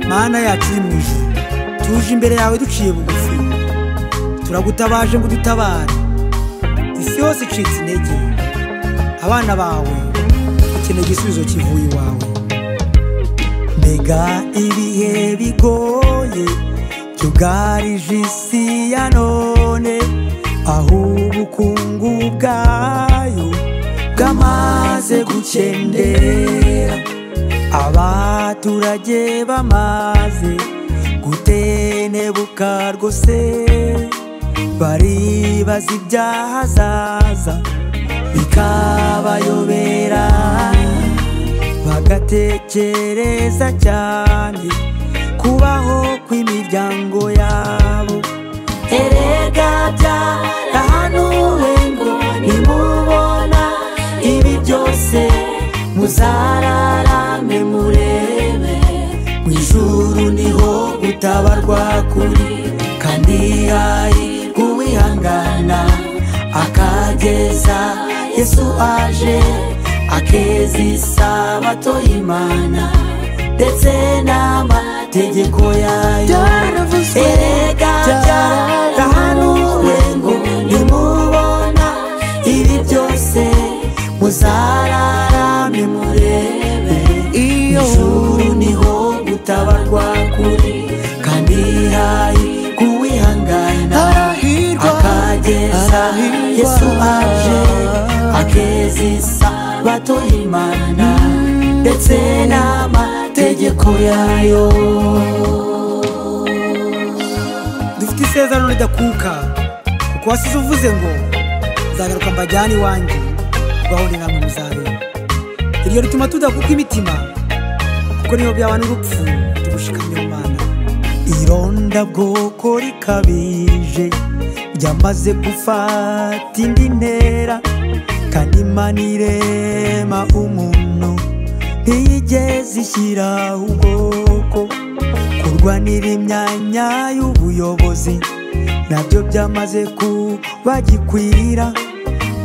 Mana yacu iri mu ijuru, tuje imbere yawe duciye bugufi, turagutabaje ngo dutabare. Isi yose icitse intege, abana bawe bakeneye igisubizo kivuye iwawe. Mbega ibihe bigoye byugarije isi ya none, aho ubukungu bwayo bwamaze gukendera, abaturage bamaze gutenebuka rwose, baribaza ibyahazaza bikabayobera, bagatekereza cyane kubaho kw'imiryango yabo. Erega byarahanuwe ngo nimubona ibi byose muzararame murebe, mu ijuru niho gutabarwa kuri, kandi hari uwihangana akageza Yesu aje akeza isabato y'Imana ndetse n'amategeko yayo. Erega byarahanuwe ngo nimubona ibi byose muzararame murebe, ijuru niho gutabarwa kuri, kandi hari kuwihangana akageza Yesu aje akeza isabato y'Imana ndetse n'amategeko yayo. Dufite isezerano ridakuka, kuko wasize uvuze ngo nzagaruka mbajyane iwanjye, ugahora namwe muzabera. Iryo rituma tudakuka imitima, kuko niho byaba n'urupfu tugushikamye mu Mana. Irondabwoko rikabije ryamaze gufata indi ntera, kandi Imana irema umuntu ntiyigeze ishyiraho ubwoko. Kurwanira imyanya y'ubuyobozi nabyo byamaze kuba gikwira,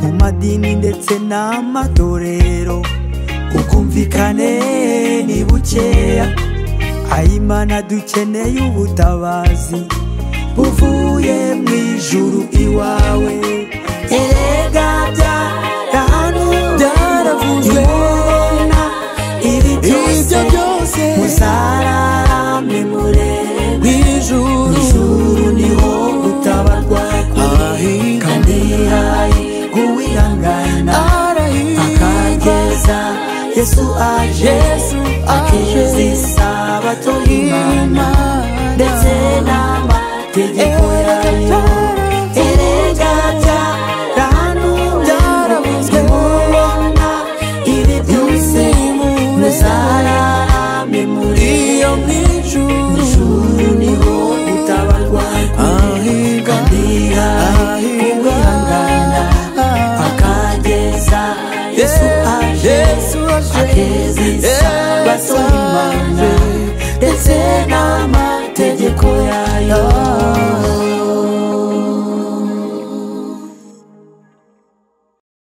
mu madini ndetse n'amatorero ubwumvikane ni bukeya. Imana dukeneye ubutabazi buvuye mu ijuru iwawe. Erega byaravuzwe ibi byose muzararame murebe, ijuru niho gutabarwa kuri, kandi hari uwihangana akageza Yesu aje akeza isabato y'Imana ndetse n'amategeko yayo. Erega byarahanuwe nimubona ibi byose muzararame murebe, ijuru niho gutabarwa kuri, kandi hari uwihangana akageza Yesu aje akeza isabato y'Imana ndetse n'amategeko yayo.